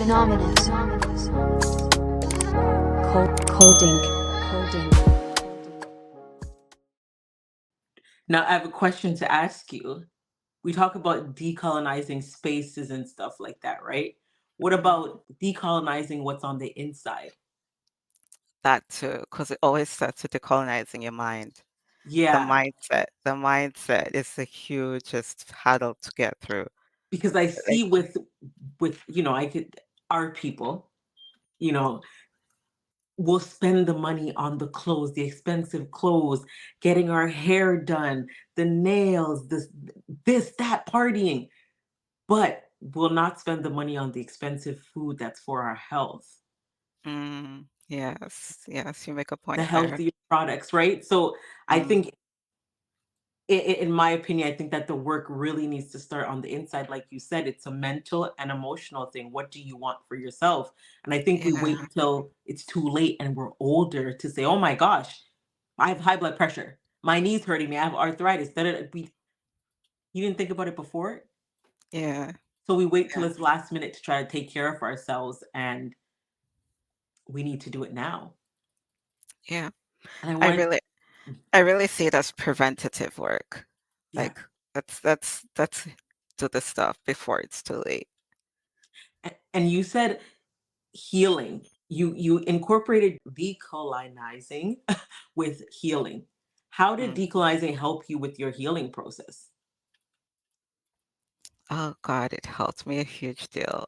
Coding. Now, I have a question to ask you. We talk about decolonizing spaces and stuff like that, right? What Mhm. about decolonizing what's on the inside? That too, because it always starts with decolonizing your mind. The Yeah, mindset. The mindset is the hugest hurdle to get through. because I Like, see with I could our people, you know, will spend the money on the clothes, the expensive clothes, getting our hair done, the nails, this, that, partying, but will not spend the money on the expensive food that's for our health, yes, yes, you make a the point there. healthier products, right? So I Mm, think, in my opinion, I think that the work really needs to start on the inside. Like you said, it's a mental and emotional thing. What do you want for yourself? And I think we yeah, wait till it's too late and we're older to say, oh my gosh, I have high blood pressure. My knee's hurting me. I have arthritis. You didn't think about it before. yeah, So we wait till yeah, it's last minute to try to take care of ourselves. And we need to do it now. yeah. And I I wanted, really, I really see it as preventative work. yeah. Like, that's do the stuff before it's too late. And you said healing. You incorporated decolonizing with healing. How did Mm. decolonizing help you with your healing process? Oh God, it helped me a huge deal.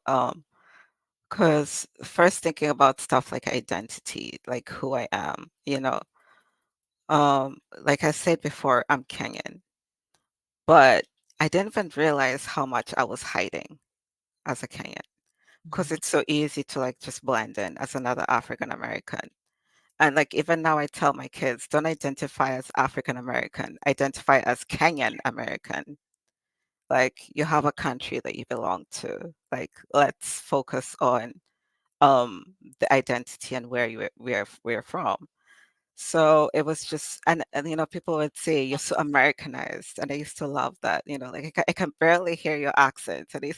Because first thinking about stuff like identity, like who I am, like I said before, I'm Kenyan, but I didn't even realize how much I was hiding as a Kenyan because Mhm. it's so easy to like just blend in as another African American. And like even now I tell my kids, don't identify as African American, identify as Kenyan American. Like you have a country that you belong to. Like let's focus on um the identity and where we're from. So it was just and people would say you're so Americanized and I used to love that, like I can barely hear your accent and I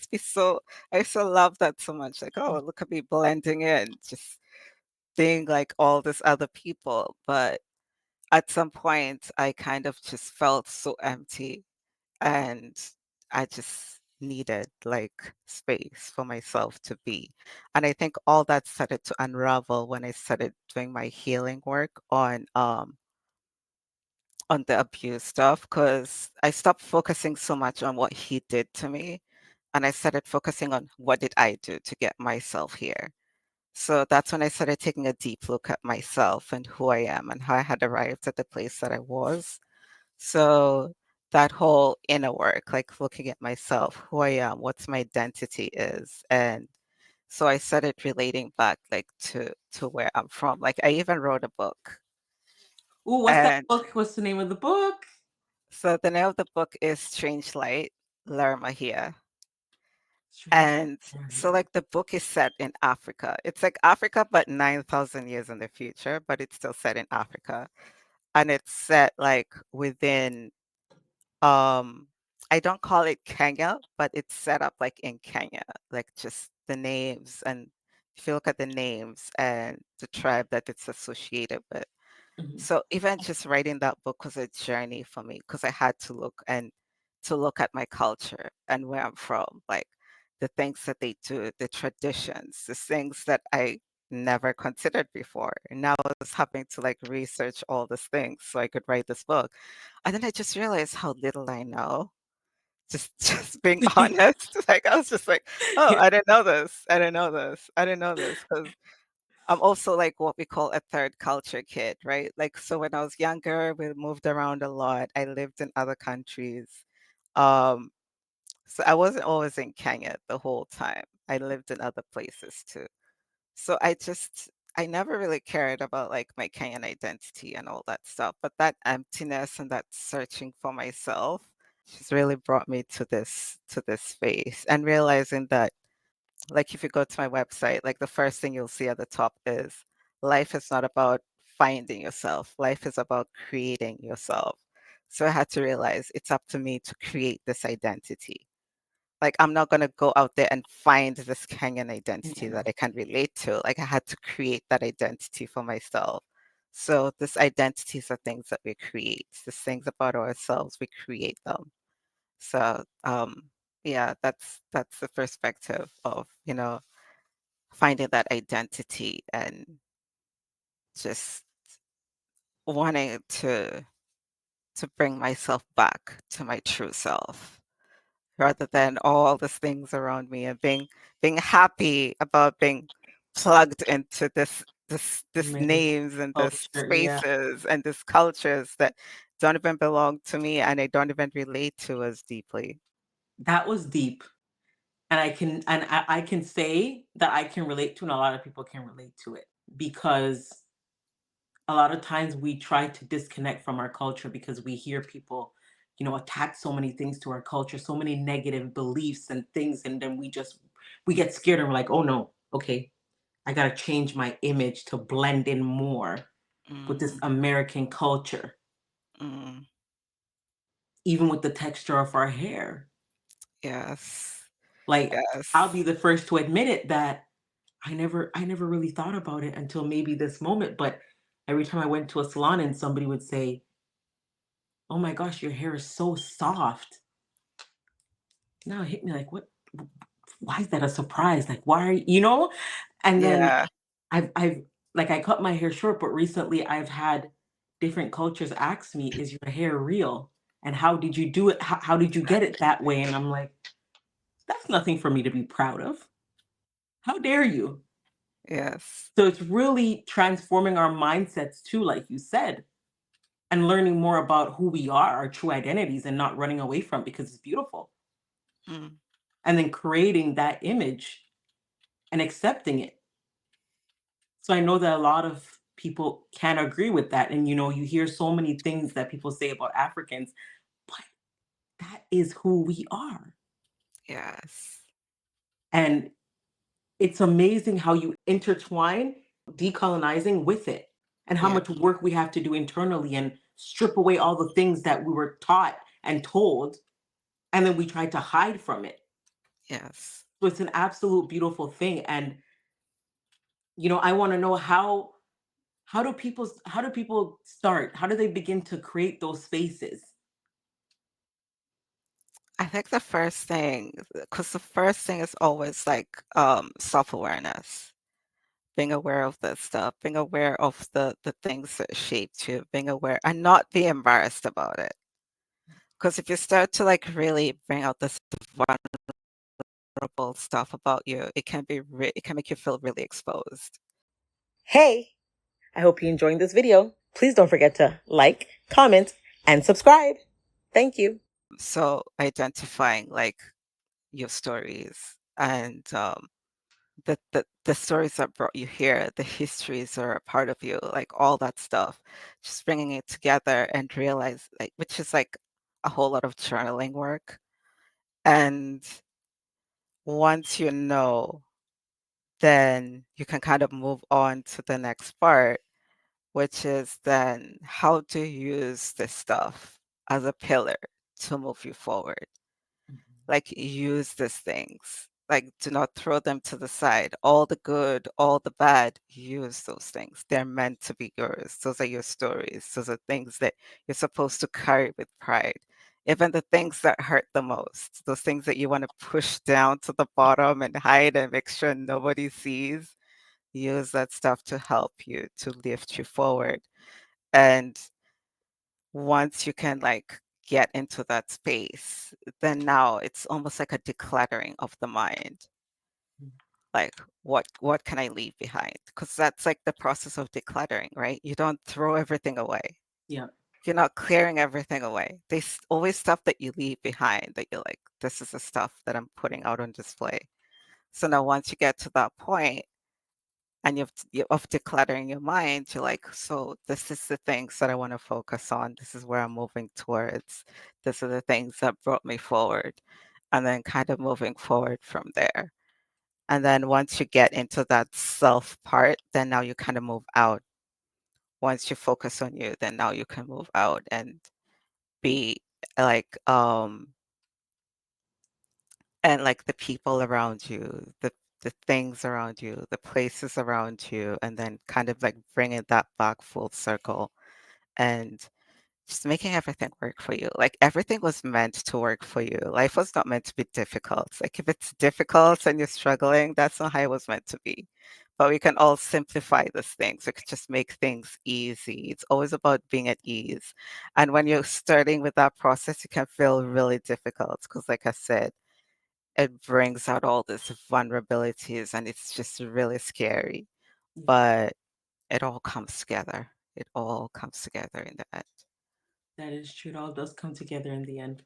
used to love that so much, like, oh, look at me blending in, just being like all these other people. But at some point I kind of just felt so empty and I just needed like space for myself to be. And I think all that started to unravel when I started doing my healing work on the abuse stuff because I stopped focusing so much on what he did to me and I started focusing on what did I do to get myself here. So that's when I started taking a deep look at myself and who I am and how I had arrived at the place that I was. So that whole inner work, like looking at myself, who I am, what's my identity is, and so I started relating back like to where I'm from. Like I even wrote a book. Ooh, what's that And book? What's the name of the book? so the name of the book is Strange Light, Lerma here. Strange. And They're so here. like the book is set in Africa. It's like Africa but 9,000 years in the future, but it's still set in Africa. And it's set like within Um, I don't call it Kenya, but it's set up like in Kenya, like just the names. And if you look at the names and the tribe that it's associated with. Mhm. So even just writing that book was a journey for me because I had to look at my culture and where I'm from, like the things that they do, the traditions, the things that I never considered before. And now I was having to like research all these things so I could write this book. And then I just realized how little I know. Just just being honest. Like I was just like, oh, I didn't know this. I didn't know this. I didn't know this. Because I'm also like what we call a third culture kid, right? Like so when I was younger, we moved around a lot. I lived in other countries. Um, so I wasn't always in Kenya the whole time. I lived in other places too. So I never really cared about like my Kenyan identity and all that stuff. But that emptiness and that searching for myself just really brought me to this space and realizing that like if you go to my website, like the first thing you'll see at the top is life is not about finding yourself. Life is about creating yourself. So I had to realize it's up to me to create this identity. Like, I'm not gonna go out there and find this Kenyan identity Yeah. that I can relate to. Like, I had to create that identity for myself. So this identities are things that we create. These things about ourselves, we create them. So, yeah, that's the perspective of, finding that identity and just wanting to bring myself back to my true self rather than all these things around me and being happy about being plugged into this Many names and this culture, yeah. spaces and this cultures that don't even belong to me and I don't even relate to as deeply. That was deep. And I can say that I can relate to, and a lot of people can relate to it, because a lot of times we try to disconnect from our culture because we hear people, attack so many things to our culture, so many negative beliefs and things, and then we get scared and we're like, oh no, okay, I gotta change my image to blend in more with this Mm, American culture, mm, even with the texture of our hair. yes, Like, I'll be yes, the first to admit it that I never really thought about it until maybe this moment, but every time I went to a salon and somebody would say, "Oh my gosh, your hair is so soft." Now it hit me like, "What? Why is that a surprise? Like, why are you know?" And then yeah, I've like I cut my hair short, but recently I've had different cultures ask me, "Is your hair real? And how did you do it? How did you get it that way?" And I'm like, "That's nothing for me to be proud of. How dare you?" yes, So it's really transforming our mindsets too, like you said, and learning more about who we are, our true identities, and not running away from it because it's beautiful. mm, And then creating that image and accepting it. So I know that a lot of people can agree with that. And you hear so many things that people say about Africans, but that is who we are. yes, And it's amazing how you intertwine decolonizing with it, and how yeah, much work we have to do internally and strip away all the things that we were taught and told, and then we try to hide from it. yes. So it's an absolute beautiful thing. And I want to know how do people start? How do they begin to create those spaces? I think the first thing, because the first thing is always like self-awareness, being aware of this stuff, being aware of the things that shaped you, being aware and not be embarrassed about it. Because if you start to like really bring out this vulnerable stuff about you, it can make you feel really exposed. Hey, I hope you're enjoying this video. Please don't forget to like, comment, and subscribe. Thank you. So identifying like your stories and the stories that brought you here, the histories are a part of you, like all that stuff, just bringing it together and realize like, which is like a whole lot of journaling work. And once you know, then you can kind of move on to the next part, which is then how to use this stuff as a pillar to move you forward. Like use these things. Like do not throw them to the side. All the good, all the bad, use those things. They're meant to be yours. Those are your stories. Those are things that you're supposed to carry with pride. Even the things that hurt the most, those things that you want to push down to the bottom and hide and make sure nobody sees, use that stuff to help you, to lift you forward. And once you can like get into that space, then now it's almost like a decluttering of the mind. Like what can I leave behind? Because that's like the process of decluttering, right? You don't throw everything away. Yeah. You're not clearing everything away. There's always stuff that you leave behind that you're like, this is the stuff that I'm putting out on display. So now once you get to that point, and you're of decluttering your mind, you're like, so this is the things that I want to focus on. This is where I'm moving towards. These are the things that brought me forward. And then kind of moving forward from there. And then once you get into that self part, then now you kind of move out. Once you focus on you, then now you can move out and be like and like the people around you, the things around you, the places around you, and then kind of like bringing that back full circle and just making everything work for you. Like everything was meant to work for you. Life was not meant to be difficult. Like if it's difficult and you're struggling, that's not how it was meant to be. But we can all simplify these things. We could just make things easy. It's always about being at ease. And when you're starting with that process, it can feel really difficult because, like I said, it brings out all these vulnerabilities and it's just really scary. Yeah, But it all comes together. It all comes together in the end. that is true. It all does come together in the end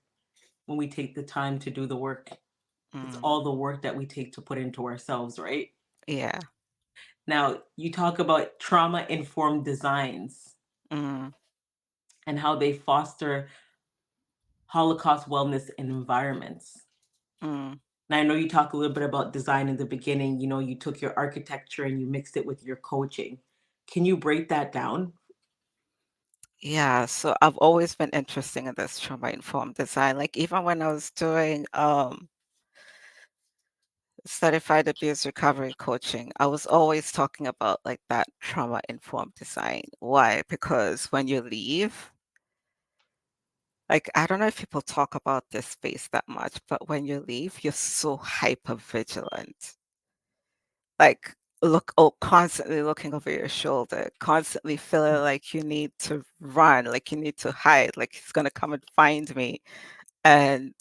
when we take the time to do the work. It's Mm, all the work that we take to put into ourselves, right? yeah. Now, you talk about trauma informed designs Mm, and how they foster Holocaust wellness in environments. mm. Now, I know you talk a little bit about design in the beginning. You know, you took your architecture and you mixed it with your coaching. Can you break that down? Yeah, so I've always been interested in this trauma-informed design. Like even when I was doing certified abuse recovery coaching, I was always talking about like that trauma-informed design. Why? Because when you leave, like I don't know if people talk about this space that much, but when you leave, you're so hyper vigilant. Like constantly looking over your shoulder, constantly feeling like you need to run, like you need to hide, like he's gonna come and find me. And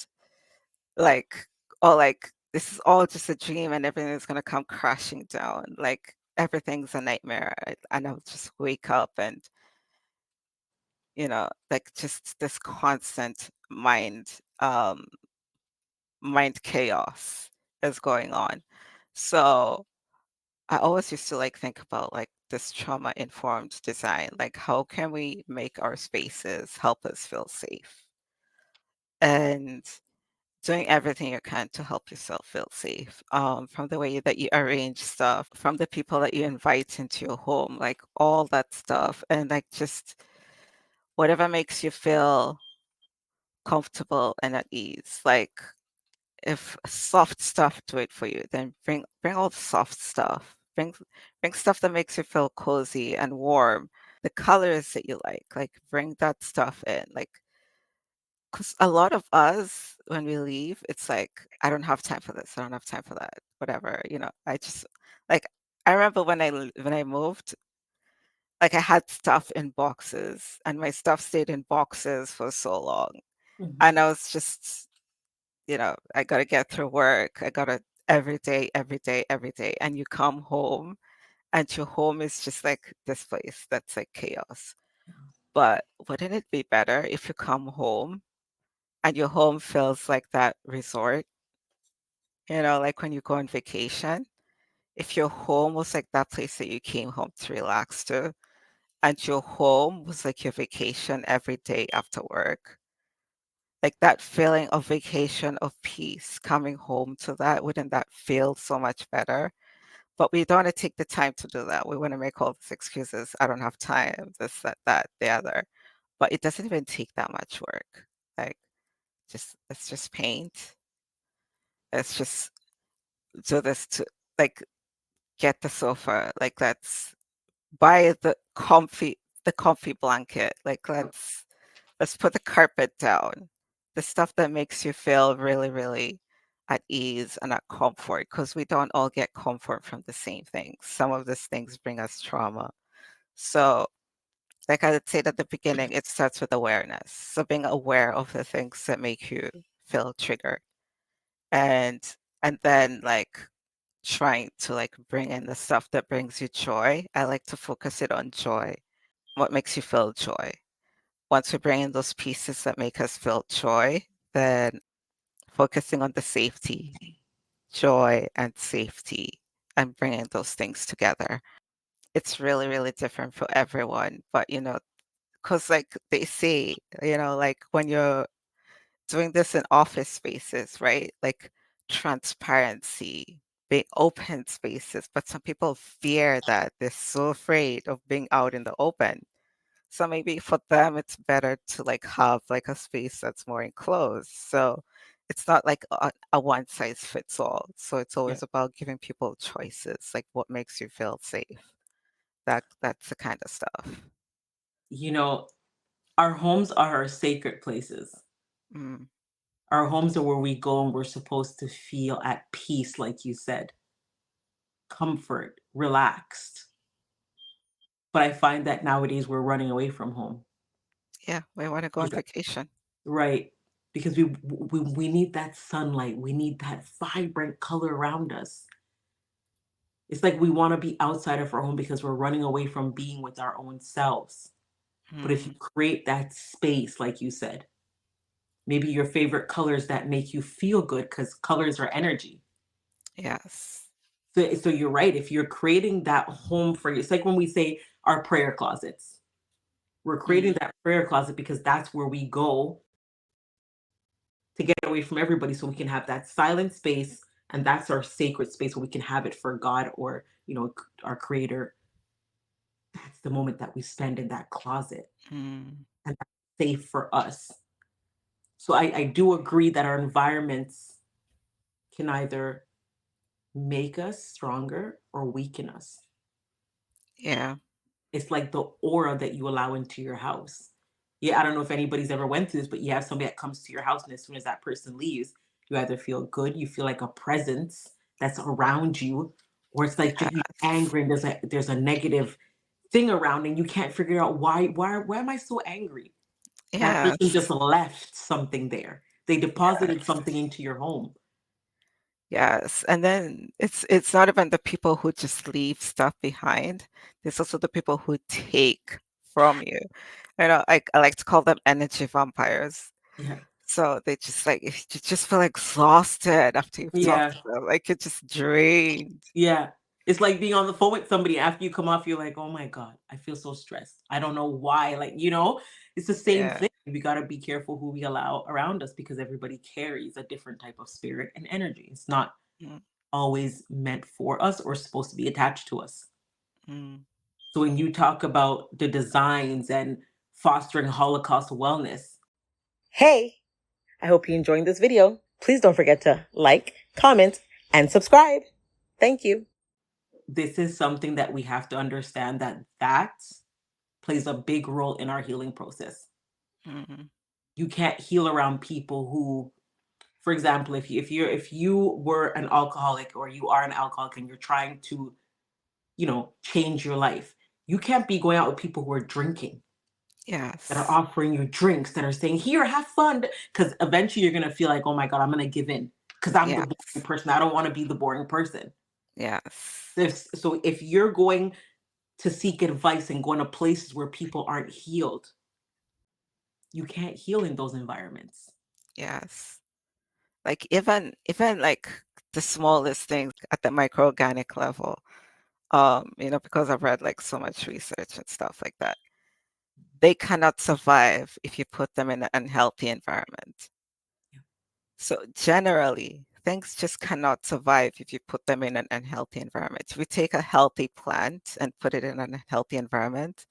like, or like this is all just a dream and everything's gonna come crashing down. Like everything's a nightmare. And I'll just wake up and, like just this constant mind chaos is going on. So I always used to like think about like this trauma informed design. Like how can we make our spaces help us feel safe? And doing everything you can to help yourself feel safe. From the way that you arrange stuff, from the people that you invite into your home, like all that stuff, and like just whatever makes you feel comfortable and at ease. Like if soft stuff do it for you, then bring all the soft stuff. Bring stuff that makes you feel cozy and warm. The colors that you like bring that stuff in. Like 'cause a lot of us, when we leave, it's like, "I don't have time for this. I don't have time for that." Whatever, I just like, I remember when I moved, like, I had stuff in boxes, and my stuff stayed in boxes for so long, Mhm. and I was just, I gotta get through work. I gotta every day, every day, every day, and you come home, and your home is just like this place that's like chaos. But wouldn't it be better if you come home and your home feels like that resort, like when you go on vacation. If your home was like that place that you came home to relax to, and your home was like your vacation every day after work, like that feeling of vacation, of peace, coming home to that, wouldn't that feel so much better? But we don't want to take the time to do that. We want to make all these excuses. I don't have time, this, that, the other. But it doesn't even take that much work. Like, let's just paint. Let's just do this to like get the sofa. Like buy the comfy blanket. Like let's put the carpet down. The stuff that makes you feel really, really at ease and at comfort, because we don't all get comfort from the same things. Some of these things bring us trauma. So, like I said at the beginning, it starts with awareness. So being aware of the things that make you feel triggered, and and then like trying to like bring in the stuff that brings you joy. I like to focus it on joy. What makes you feel joy? Once we bring in those pieces that make us feel joy, then focusing on the safety, joy, and safety, and bringing those things together. It's really, really different for everyone. But, because like they say, like when you're doing this in office spaces, right? Like transparency, being open spaces, but some people fear that. They're so afraid of being out in the open. So maybe for them it's better to like have like a space that's more enclosed. So it's not like a one size fits all. So it's Yeah. always about giving people choices, like what makes you feel safe. That's the kind of stuff. You know, our homes are our sacred places. Mm, Our homes are where we go and we're supposed to feel at peace, like you said, comfort, relaxed. But I find that nowadays we're running away from home. yeah, we want to go on Is that vacation. right? Because we need that sunlight. We need that vibrant color around us. It's like we want to be outside of our home because we're running away from being with our own selves. But if you Mm, create that space, like you said, maybe your favorite colors that make you feel good because colors are energy. yes. So you're right. If you're creating that home for you, it's like when we say our prayer closets. We're creating Mm, that prayer closet because that's where we go to get away from everybody so we can have that silent space, and that's our sacred space where we can have it for God or, our creator. That's the moment that we spend in that closet, mm, and that's safe for us. So I do agree that our environments can either make us stronger or weaken us. yeah. It's like the aura that you allow into your house. Yeah, I don't know if anybody's ever went through this, but you have somebody that comes to your house, and as soon as that person leaves, you either feel good, you feel like a presence that's around you, or it's like you're Yes. angry and there's a negative thing around and you can't figure out why am I so angry? That person just Yes. left something there. They deposited Yes. something into your home. Yes. And then it's not even the people who just leave stuff behind. There's also the people who take from you. I like to call them energy vampires. Yeah. So they just like if you just feel exhausted after you've talked Yeah. to them, like you're just drained. Yeah. It's like being on the phone with somebody after you come off, you're like, "Oh my god, I feel so stressed. I don't know why." Like, it's the same Yeah. thing. We gotta be careful who we allow around us because everybody carries a different type of spirit and energy. It's not Mm, always meant for us or supposed to be attached to us. mm. So when you talk about the designs and fostering Holocaust wellness, hey, I hope you're enjoying this video. Please don't forget to like, comment, and subscribe. Thank you. This is something that we have to understand that plays a big role in our healing process. Mhm. You can't heal around people who, for example, if you were an alcoholic or you are an alcoholic and you're trying to, change your life, you can't be going out with people who are drinking, that are Yes. offering you drinks, that are saying, "Here, have fun." Because eventually you're gonna feel like, "Oh my God, I'm gonna give in." Because I'm the boring Yes. person. I don't want to be the boring person. Yes. So if you're going to seek advice and going to places where people aren't healed, you can't heal in those environments. Yes. Like even like the smallest things at the microorganic level. Because I've read like so much research and stuff like that. They cannot survive if you put them in an unhealthy environment. Yeah. So generally, things just cannot survive if you put them in an unhealthy environment. If you take a healthy plant and put it in an unhealthy environment,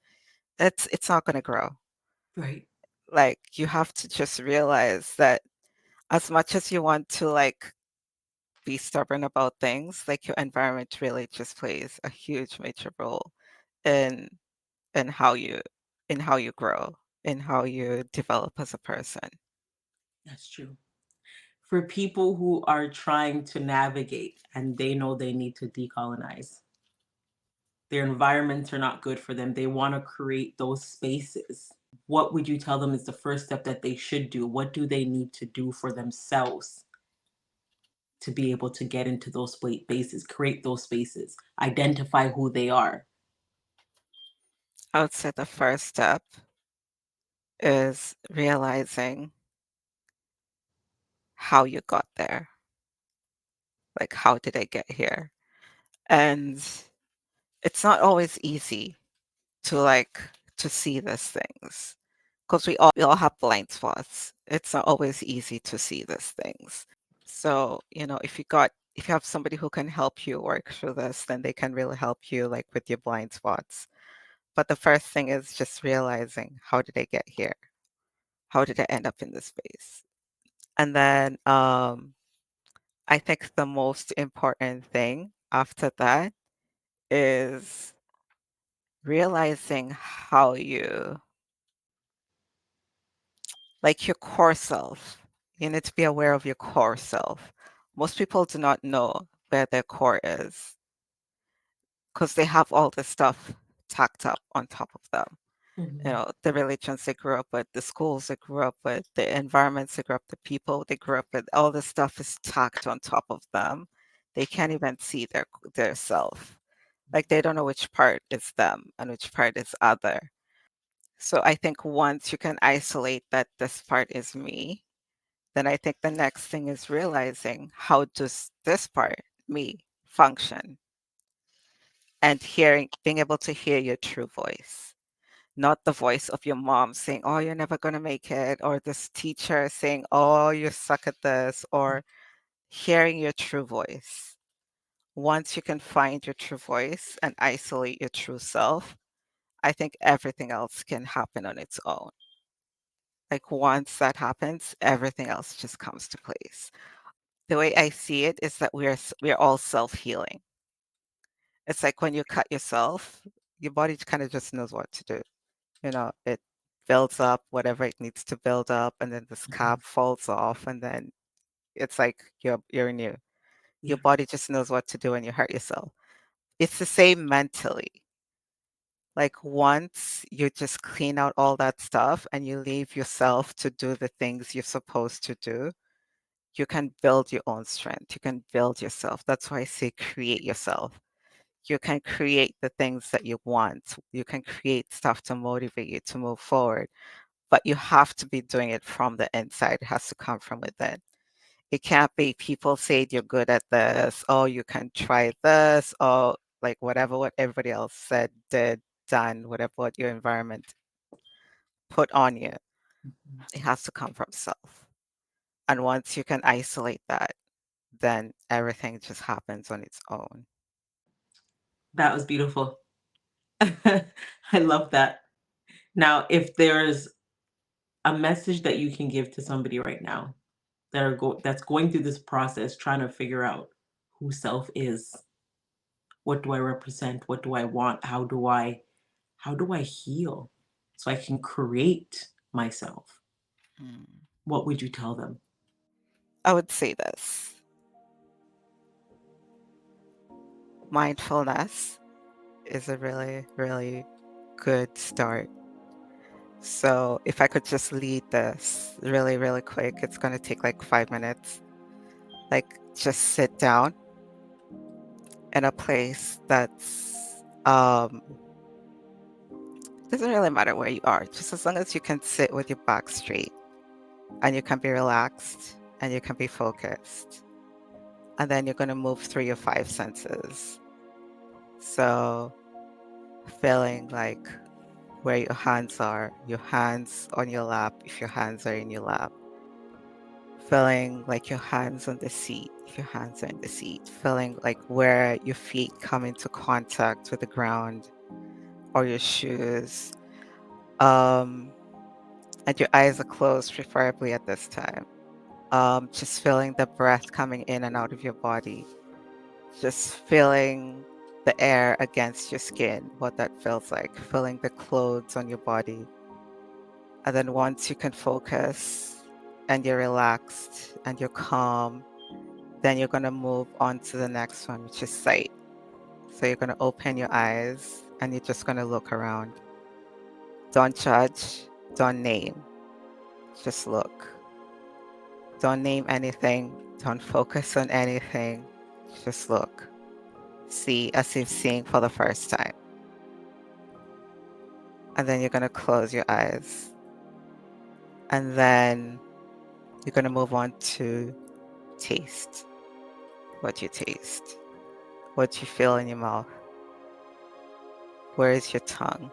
it's not going to grow. Right. Like you have to just realize that as much as you want to like be stubborn about things, like your environment really just plays a huge major role in in how you in how you grow, in how you develop as a person. That's true. For people who are trying to navigate and they know they need to decolonize, their environments are not good for them. They want to create those spaces. What would you tell them is the first step that they should do? What do they need to do for themselves to be able to get into those spaces, create those spaces, identify who they are? I would say the first step is realizing how you got there. Like, how did I get here? And it's not always easy to like to see these things because we all have blind spots. It's not always easy to see these things. So, if you have somebody who can help you work through this, then they can really help you like with your blind spots. But the first thing is just realizing how did I get here? How did I end up in this space? And then I think the most important thing after that is realizing how you, like your core self. You need to be aware of your core self. Most people do not know where their core is because they have all this stuff tacked up on top of them. You Mhm. know, the religions they grew up with, the schools they grew up with, the environments they grew up, the people they grew up with, all this stuff is tacked on top of them. They can't even see their self. Like they don't know which part is them and which part is other. So I think once you can isolate that this part is me, then I think the next thing is realizing how does this part, me, function and being able to hear your true voice, not the voice of your mom saying, oh, you're never going to make it, or this teacher saying, oh, you suck at this, or hearing your true voice. Once you can find your true voice and isolate your true self, I think everything else can happen on its own. Like once that happens, everything else just comes to place. The way I see it is that we're all self-healing. It's like when you cut yourself, your body kind of just knows what to do. You know, it builds up whatever it needs to build up, and then the Mhm. scab falls off, and then it's like you're new. Your Yeah. body just knows what to do when you hurt yourself. It's the same mentally. Like once you just clean out all that stuff and you leave yourself to do the things you're supposed to do, you can build your own strength. You can build yourself. That's why I say create yourself. You can create the things that you want. You can create stuff to motivate you to move forward, but you have to be doing it from the inside. It has to come from within. It can't be people say you're good at this, oh, you can try this, or like whatever what everybody else said, did, done, whatever what your environment put on you. Mhm. It has to come from self. And once you can isolate that, then everything just happens on its own. That was beautiful. I love that. Now, if there's a message that you can give to somebody right now that's going through this process trying to figure out who self is, what do I represent, what do I want, how do I heal so I can create myself? Mm. What would you tell them? I would say this: mindfulness is a really, really good start. So, if I could just lead this really, really quick, it's going to take like 5 minutes. Like, just sit down in a place that's, doesn't really matter where you are, just as long as you can sit with your back straight and you can be relaxed and you can be focused. And then you're going to move through your five senses. So, feeling like where your hands are, your hands on your lap, if your hands are in your lap, feeling like your hands on the seat, if your hands are in the seat, feeling like where your feet come into contact with the ground or your shoes. Um, and your eyes are closed, preferably at this time. Just feeling the breath coming in and out of your body, just feeling the air against your skin, what that feels like, feeling the clothes on your body. And then once you can focus and you're relaxed and you're calm, then you're going to move on to the next one, which is sight. So you're going to open your eyes and you're just going to look around. Don't judge, don't name, just look. Don't name anything, don't focus on anything, just look. See as if seeing for the first time. And then you're going to close your eyes. And then you're going to move on to taste. What you taste, what you feel in your mouth. Where is your tongue?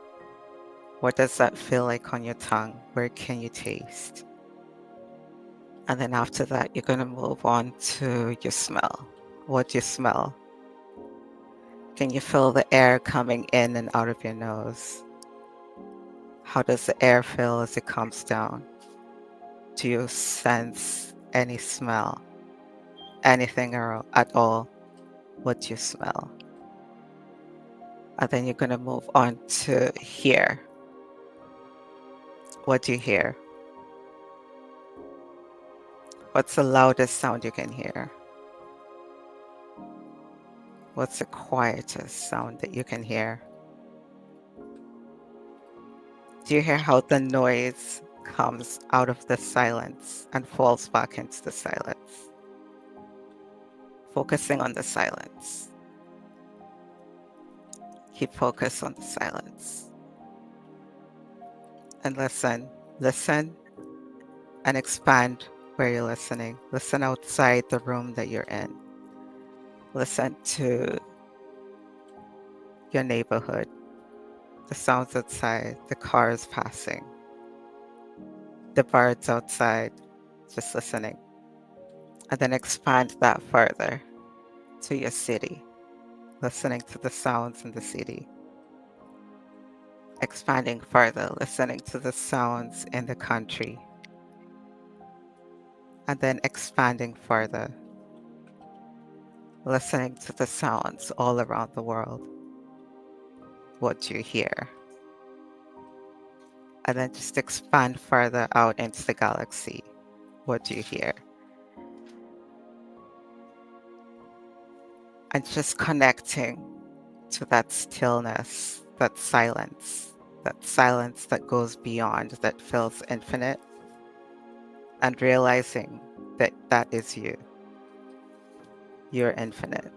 What does that feel like on your tongue? Where can you taste? And then after that, you're going to move on to your smell. What do you smell? Can you feel the air coming in and out of your nose? How does the air feel as it comes down? Do you sense any smell, anything at all, what you smell. And then you're going to move on to hear. What do you hear? What's the loudest sound you can hear? What's the quietest sound that you can hear? Do you hear how the noise comes out of the silence and falls back into the silence? Focusing on the silence. Keep focus on the silence. And listen. Listen and expand where you're listening. Listen outside the room that you're in. Listen to your neighborhood, the sounds outside, the cars passing, the birds outside, just listening. And then expand that further to your city, listening to the sounds in the city. Expanding further, listening to the sounds in the country. And then expanding further, listening to the sounds all around the world. What do you hear? And then just expand further out into the galaxy. What do you hear? And just connecting to that stillness, that silence that goes beyond, that feels infinite, and realizing that that is you. You're infinite.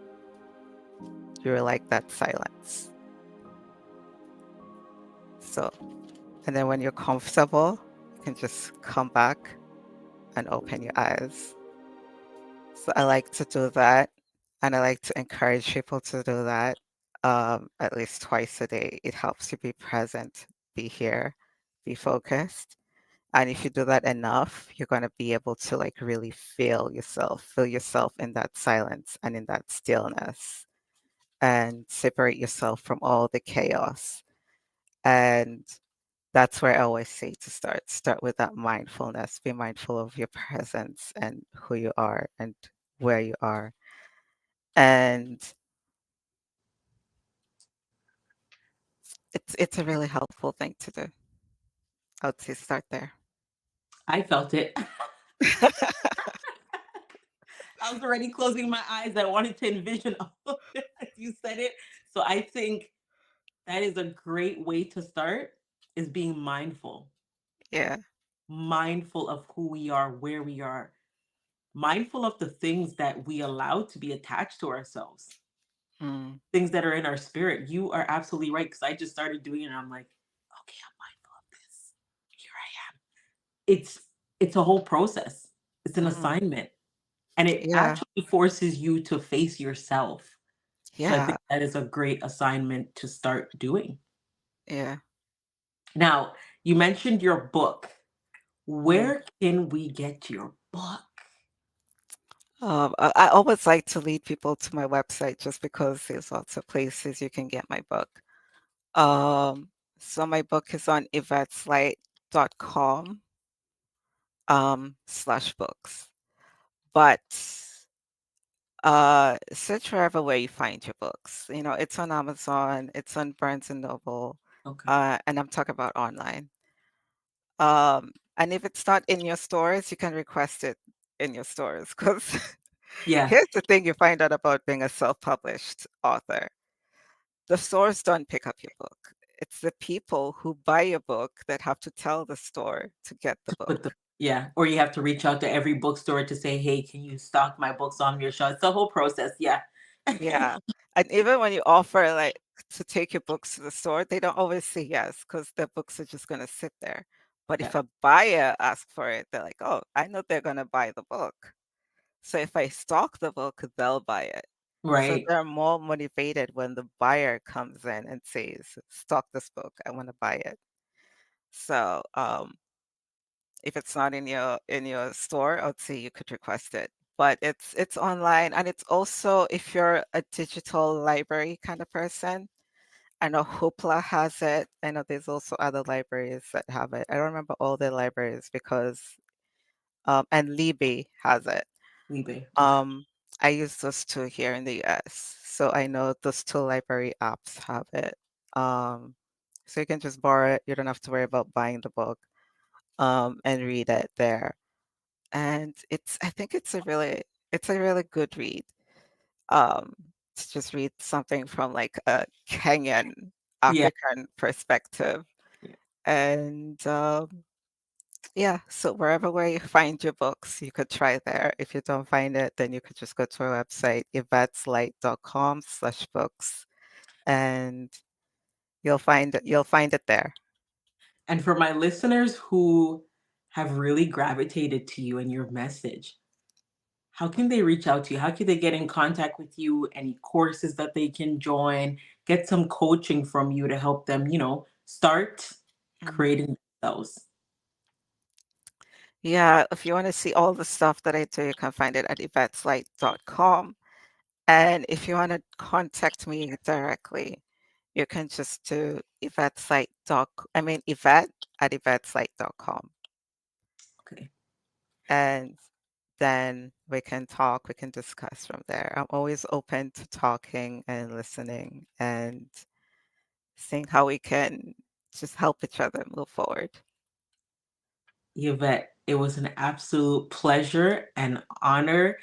You're like that silence. So, and then when you're comfortable, you can just come back and open your eyes. So I like to do that, and I like to encourage people to do that at least twice a day. It helps you be present, be here, be focused. And if you do that enough, you're going to be able to like really feel yourself in that silence and in that stillness, and separate yourself from all the chaos. And that's where I always say to start. Start with that mindfulness. Be mindful of your presence and who you are and where you are. And it's a really helpful thing to do. I would say start there. I felt it. I was already closing my eyes. I wanted to envision all of it as you said it. So I think that is a great way to start, is being Yeah. mindful of who we are, where we are, mindful of the things that we allow to be attached to ourselves, Mm, things that are in our spirit. You are absolutely right. Cause I just started doing it and I'm like, okay, I'm mindful of this. Here I am. It's a whole process. It's an mm. assignment. And it Yeah. actually forces you to face yourself. So I Yeah. think that is a great assignment to start doing. Yeah. Now, you mentioned your book. Mm. Where can we get your book? I always like to lead people to my website just because there's lots of places you can get my book. Um, so my book is on yvetteslite.com slash books. But search wherever where you find your books. You know, it's on Amazon, it's on Barnes and Noble, Okay. and I'm talking about online. And if it's not in your stores, you can request it in your stores. Because Yeah. here's the thing you find out about being a self-published author. The stores don't pick up your book. It's the people who buy your book that have to tell the store to get the But the book. yeah, or you have to reach out to every bookstore to say, "Hey, can you stock my books on your shelf?" It's the whole process. Yeah. Yeah. And even when you offer like to take your books to the store, they don't always say yes because their books are just gonna sit there. But Yeah. if a buyer asks for it, they're like, oh, I know they're gonna buy the book. So if I stock the book, they'll buy it. So Right. they're more motivated when the buyer comes in and says, stock this book, I want to buy it. So if it's not in your store, I would say you could request it. But it's online, and it's also if you're a digital library kind of person. I know Hoopla has it. I know there's also other libraries that have it. I don't remember all the libraries because And Libby has it. eBay. Okay. Um, I use those two here in the US, so I know those two library apps have it. Um, so you can just borrow it. You don't have to worry about buying the book, and read it there. And I think it's a really good read. Um, to just read something from like a Kenyan Yeah. African perspective. Yeah. And yeah, so wherever where you find your books, you could try there. If you don't find it, then you could just go to our website, yvette'slight.com/books, and you'll find it there. And for my listeners who have really gravitated to you and your message, how can they reach out to you? How can they get in contact with you? Any courses that they can join? Get some coaching from you to help them, start Mhm. creating themselves. Yeah, if you want to see all the stuff that I do, you can find it at yvette'slight.com. And if you want to contact me directly, you can just do Yvette at yvette'slight.com. Okay. And then we can talk, we can discuss from there. I'm always open to talking and listening and seeing how we can just help each other move forward. Yvette, it was an absolute pleasure and honor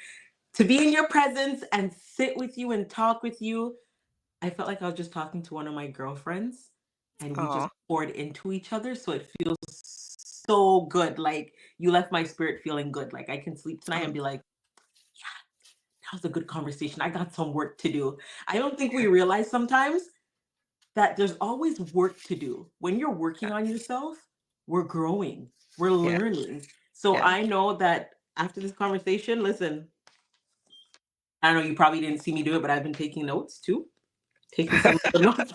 to be in your presence and sit with you and talk with you. I felt like I was just talking to one of my girlfriends and we just Oh, poured into each other. So it feels so good. Like you left my spirit feeling good. Like I can sleep tonight and mm, be like, that was a good conversation. I got some work to do. I don't think we realize sometimes that there's always work to do. When you're working yeah, on yourself, we're growing, we're yeah, learning. So yeah. I know that after this conversation, listen, I don't know, you probably didn't see me do it, but I've been taking notes too, taking some notes.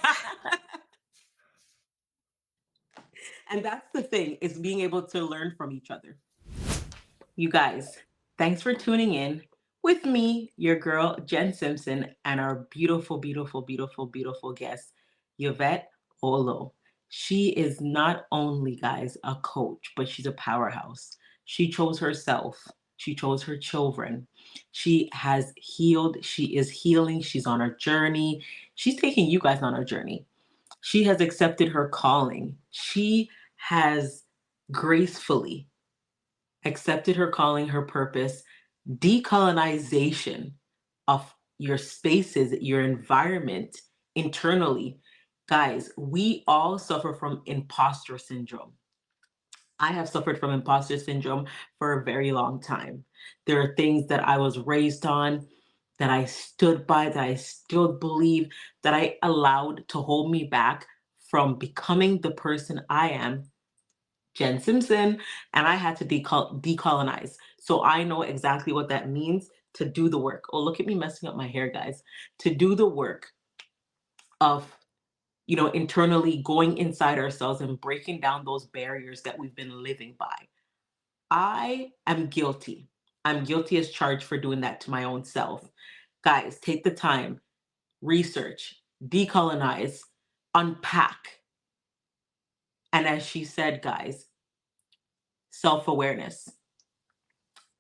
And that's the thing, is being able to learn from each other. You guys, thanks for tuning in with me, your girl, Jen Simpson, and our beautiful, beautiful, beautiful, beautiful guest, Yvette Oloo. She is not only, guys, a coach, but she's a powerhouse. She chose herself, she chose her children. She has healed, she is healing, she's on her journey. She's taking you guys on her journey. She has accepted her calling. She has gracefully accepted her calling, her purpose, decolonization of your spaces, your environment internally. Guys, we all suffer from imposter syndrome. I have suffered from imposter syndrome for a very long time. There are things that I was raised on, that I stood by, that I still believe, that I allowed to hold me back from becoming the person I am, Jen Simpson, and I had to decolonize. So I know exactly what that means to do the work. Oh, look at me messing up my hair, guys. To do the work of, internally going inside ourselves and breaking down those barriers that we've been living by. I am guilty. I'm guilty as charged for doing that to my own self. Guys, take the time, research, decolonize, unpack. And as she said, guys, self awareness,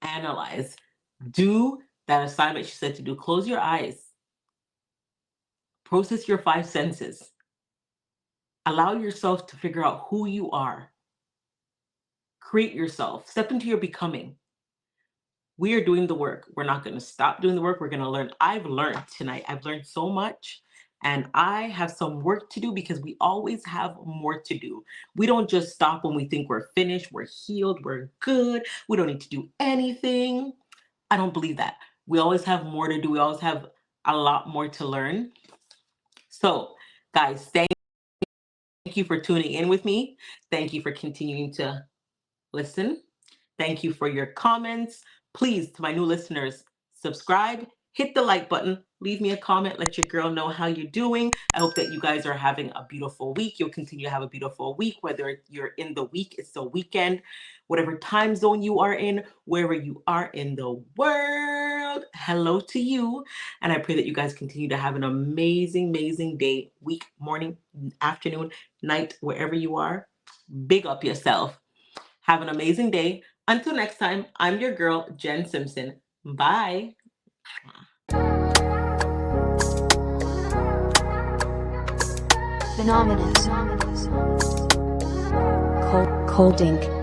analyze, do that assignment she said to do. Close your eyes, process your five senses, allow yourself to figure out who you are, create yourself, step into your becoming. We are doing the work. We're not going to stop doing the work. We're going to learn. I've learned tonight. I've learned so much. And I have some work to do because we always have more to do. We don't just stop when we think we're finished, we're healed, we're good. We don't need to do anything. I don't believe that. We always have more to do. We always have a lot more to learn. So, guys, thank you for tuning in with me. Thank you for continuing to listen. Thank you for your comments. Please, to my new listeners, subscribe, hit the like button, leave me a comment, let your girl know how you're doing. I hope that you guys are having a beautiful week. You'll continue to have a beautiful week, whether you're in the week, it's the weekend, whatever time zone you are in, wherever you are in the world. Hello to you. And I pray that you guys continue to have an amazing, amazing day, week, morning, afternoon, night, wherever you are. Big up yourself. Have an amazing day. Until next time, I'm your girl, Jen Simpson. Bye. Phenomenous. Cold ink.